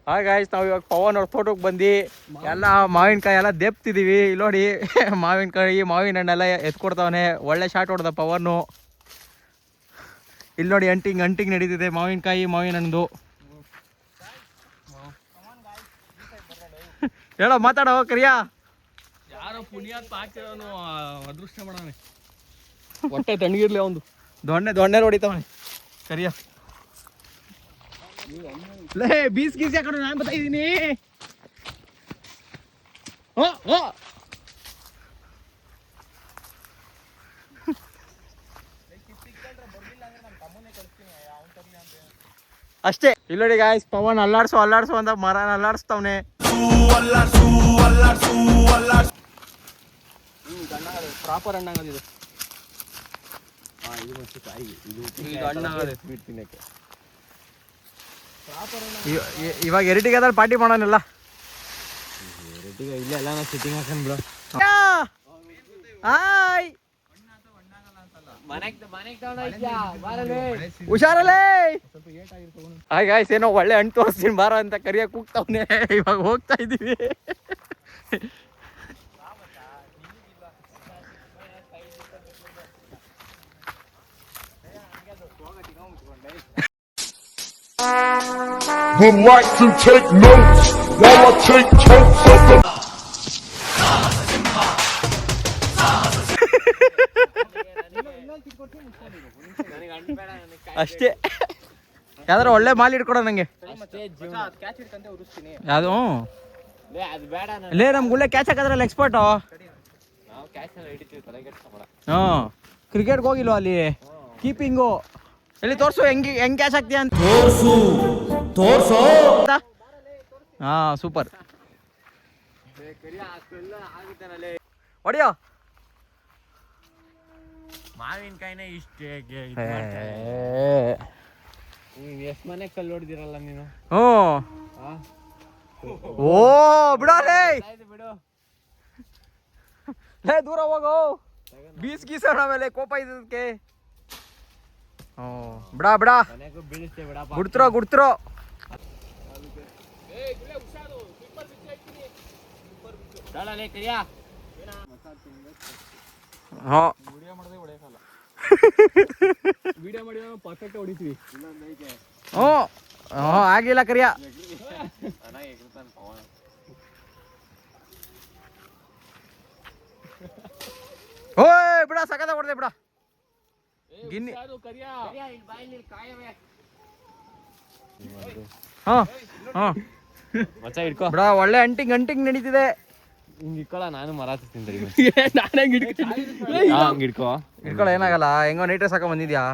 Hi guys, ನಾವು ಇವಾಗ ಪವನ್ ಅವ್ರ ತೋಟಕ್ಕೆ ಬಂದು ಎಲ್ಲ ಮಾವಿನಕಾಯಿ ಎಲ್ಲ ದೆಪ್ತಿದ್ದೀವಿ. ಇಲ್ಲಿ ನೋಡಿ ಮಾವಿನ ಹಣ್ಣೆಲ್ಲ ಎತ್ಕೊಡ್ತಾವನೆ. ಒಳ್ಳೆ ಶಾಟ್ ಹೊಡೆದ ಪವನು. ಇಲ್ಲಿ ನೋಡಿ ಅಂಟಿಂಗ್ ನಡೀತಿದೆ ಮಾವಿನ ಹಣ್ಣು. ಹೇಳೋ, ಮಾತಾಡೋ ಕರಿಯಾ. ಯಾರೋ ಪುಣ್ಯಾತ್ ಹಾಕಿರೋನು ಅದೃಷ್ಟ ಮಾಡವನೆ. ಹೊಟ್ಟೆ ತಣ್ಣಗಿರ್ಲಿ ಅವನು. ದೊಣ್ಣೆ ಹೊಡಿತಾವನೆ ಕರಿಯಾ. ಲೇ ಬೀಸ್ ಗೀಸ್ ಯಾಕಂದ್ರೆ ನಾನು ಬರ್ತಾ ಇದ್ದೀನಿ. ಅಷ್ಟೇ. ಇಲ್ಲಿ ನೋಡಿ ಗಾಯ್ಸ್, ಪವನ್ ಅಲ್ಲಾಡ್ಸು ಅಂತ ಮರನ ಅಲ್ಲಾಡಿಸ್ತಾವನೆ. ಪ್ರಾಪರ್ ಹಣ್ಣಾಗದಿದೆ. ಇವಾಗ ಎರಟಿಗೆ ಅದ್ರ ಪಾರ್ಟಿ ಮಾಡೋಣಲ್ಲ. ಇಲ್ಲ ಎಲ್ಲ ಸಿಟ್ಟಿಂಗ್ ಹಾಕೊಂಡ್ ಬಿಡು. ಹಾಯ್, ಹುಷಾರಲ್ಲೇ. ಹಾಯ್ ಗಾಯ್ಸ್, ಏನೋ ಒಳ್ಳೆ ಹಣ್ಣು ತೋರಿಸ್ತೀನಿ ಬಾರ ಅಂತ ಕರಿಯ ಕೂಗ್ತಾವನೆ. ಇವಾಗ ಹೋಗ್ತಾ ಇದೀವಿ. Would like to take notes while I take totes of the ಅಷ್ಟೇ. ಯಾವ್ದಾರ ಒಳ್ಳೆ ಮಾಲ್ ಇಟ್ಕೊಡ ನಂಗೆ. ಯಾವ್ದು ಲೇ, ನಮ್ಗೆ ಒಳ್ಳೆ ಕ್ಯಾಚ್ ಹಾಕದ್ರಲ್ಲ ಎಕ್ಸ್ಪರ್ಟು. ಕ್ರಿಕೆಟ್ಗೆ ಹೋಗಿಲ್ವ ಅಲ್ಲಿ ಕೀಪಿಂಗು. ಎಲ್ಲಿ ತೋರ್ಸು, ಹೆಂಗ್ ಕ್ಯಾಚ್ ಹಾಕ್ತೀಯ ಅಂತ ತೋರ್ಸು. ಹಾ, ಸೂಪರ್. ಹೊಡಿಯೋ. ಮಾವಿನಕಾಯಿನೇ ಇಷ್ಟೇ ಎಷ್ಟು ಮನೆ ಕಲ್ಲು ಹೊಡೆದಿರಲ್ಲ ನೀನು. ಓ ಬಿಡೋಲೇ, ಬಿಡು. ದೂರ ಹೋಗೋ. ಗೀಸೋಣ ಆಮೇಲೆ ಕೋಪ ಇದಕ್ಕೆ. ಬಿಡ ಗುಡ್ತಿರೋ. ಆಗ್ಲಿಲ್ಲ ಕರಿಯ. ಓಯ್ ಬಿಡ, ಸಕದ ಹೊಡೆದೆ ಬಿಡ. ಗಿನ್ನಿ ಇಟ್ಕೋ ಬಿಡ. ಒಳ್ಳೆ ಅಂಟಿಂಗ್ ನಡೀತಿದೆ. ಹಿಂಗ್ ಇಟ್ಕೊಳ, ನಾನು ಮರ ತಿಂತೀನಿ. ಇಟ್ಕೊಳ, ಏನಾಗಲ್ಲ. ಹೆಂಗೋ ನೀಟಾಗಿ ಸಾಕ ಬಂದಿದ್ಯಾ.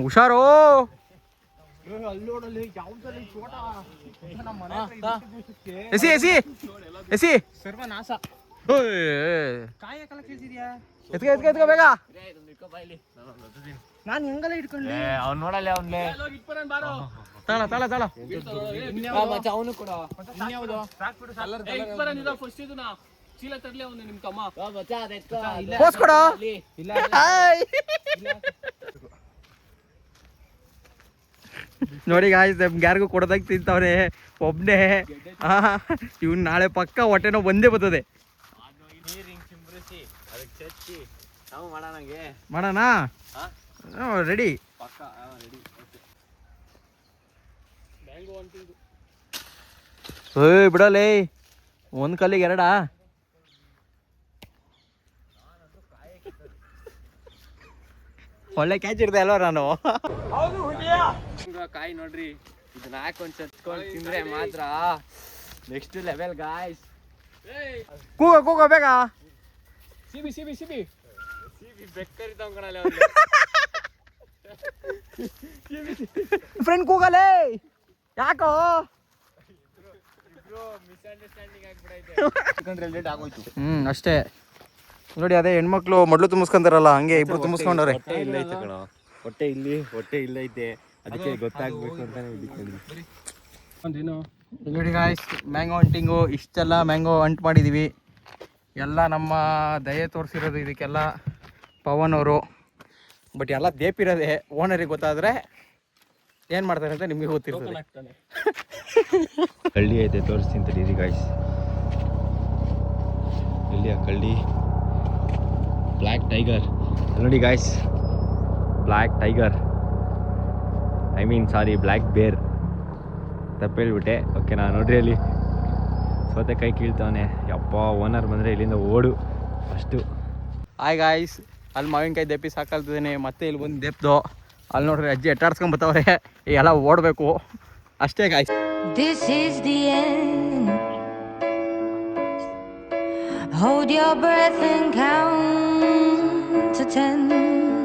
ಹುಷಾರು. ಎಸಿ ಸರ್ವನಾಶ. ಎತ್ಕೋ ಬೇಗ. ನಾನು ಹೆಂಗಲ್ಲ ಇಟ್ಕೊಂಡೆ. ಅವ್ನು ನೋಡಲ್ಲ, ಅವ್ನ್ಲೇ ತಾಳ ಅವನು ಕೂಡ ಚೀಲ ತರ್ಲಿ. ಅವನು ನಿಮ್ ತಮ್ಮ ಕೊಡ. ನೋಡಿ ಗಾಯ್ಸ್, ಯಾರಿಗೂ ಕೊಡದಾಗ ತಿಂತವ್ರೆ ಒಬ್ನೇ. ಇವ್ನು ನಾಳೆ ಪಕ್ಕ ಹೊಟ್ಟೆನೋ ಬಂದೇ ಬರ್ತದೆ. ಮಾಡೋಣ. ರೆಡಿ. ಬಿಡಲೇ, ಒಂದ್ ಕಲ್ಲಿಗೆ ಎರಡ. ಒಳ್ಳೆ ಕ್ಯಾಚ್ ಇರ್ದೆ ಅಲ್ವ ನಾನು. ಕಾಯಿ ನೋಡ್ರಿ, ಇದನ್ನ ಹಾಕೊಂಡ್ ಚಚ್ಕೊಂಡ್ ತಿಂದ್ರೆ ಮಾತ್ರ ನೆಕ್ಸ್ಟ್ ಲೆವೆಲ್ ಗಾಯ್ಸ್. ಕೂಗ ಬೇಗ. ಸಿಬಿ ಬೆಕ್ಕರಿತಾವ ಕಣಲ್ಲ. ಫ್ರೆಂಡ್ ಕೂಗಲೇ, ಯಾಕೋ ಮಿಸ್ಅಂಡರ್ಸ್ಟ್ಯಾಂಡಿಂಗ್ ಆಗ್ಬಿಡೈತೆ. ಅಷ್ಟೇ. ನೋಡಿ, ಅದೇ ಹೆಣ್ಮಕ್ಳು ಮೊದ್ಲು ತುಂಬಿಸ್ಕೊಂತಾರಲ್ಲ, ಹಂಗೆ ಇಬ್ರು ತುಂಬಿಸ್ಕೊಂಡವ್ರೆ. ಹೊಟ್ಟೆ ಇಲ್ಲೈತೆ, ಅದಕ್ಕೆ ಗೊತ್ತಾಗ್ಬೇಕು ಅಂತಾನೆ ಹಿಡಿತೀನಿ. ನೋಡಿ ಗಾಯ್ಸ್, ಮ್ಯಾಂಗೋ ಹಂಟಿಂಗು ಇಷ್ಟೆಲ್ಲ ಮ್ಯಾಂಗೋ ಹಂಟ್ ಮಾಡಿದ್ದೀವಿ. ಎಲ್ಲ ನಮ್ಮ ದಯೆ ತೋರಿಸಿರೋದು ಇದಕ್ಕೆಲ್ಲ ಪವನ್ ಅವರು. ಬಟ್ ಎಲ್ಲ ದೇಪಿರೋದೆ ಓನರಿಗೆ ಗೊತ್ತಾದರೆ ಏನು ಮಾಡ್ತಾರೆ ಅಂತ ನಿಮಗೆ ಗೊತ್ತಿರ್ತದೆ. ಕಳ್ಳಿ ಐತೆ ತೋರಿಸ್ತೀನಿ ತಡೀರಿ ಗಾಯ್ಸ್. ಇಲ್ಲಿ ಆ ಕಳ್ಳಿ ಬ್ಲ್ಯಾಕ್ ಟೈಗರ್ ನೋಡಿ ಗಾಯ್ಸ್, ಬ್ಲ್ಯಾಕ್ ಟೈಗರ್ ಸಾರಿ ಬ್ಲ್ಯಾಕ್ ಬೇರ್ ತಪ್ಪೇಳ್ಬಿಟ್ಟೆ. ಓಕೆನಾ, ನೋಡ್ರಿ ಅಲ್ಲಿ ಸೌತೆಕಾಯಿ ಕೀಳ್ತಾವನೆ. ಯಪ್ಪ ಓನರ್ ಬಂದರೆ ಇಲ್ಲಿಂದ ಓಡು ಅಷ್ಟು. ಹಾಯ್ ಗಾಯ್ಸ್, ಅಲ್ಲಿ ಮಾವಿನಕಾಯಿ ದೆಪ್ಪಿ ಸಾಕಲ್ತಿದ್ದೀನಿ, ಮತ್ತೆ ಇಲ್ಲಿ ಬಂದು ದೆಪ್ದು ಅಲ್ಲಿ ನೋಡ್ರಿ ಅಜ್ಜಿ ಎಟ್ಟಾಡ್ಸ್ಕೊಂಡ್ ಬರ್ತಾವ್ರೆ, ಎಲ್ಲ ಓಡಬೇಕು ಅಷ್ಟೇ guys. This is the end. Hold your breath and count to 10.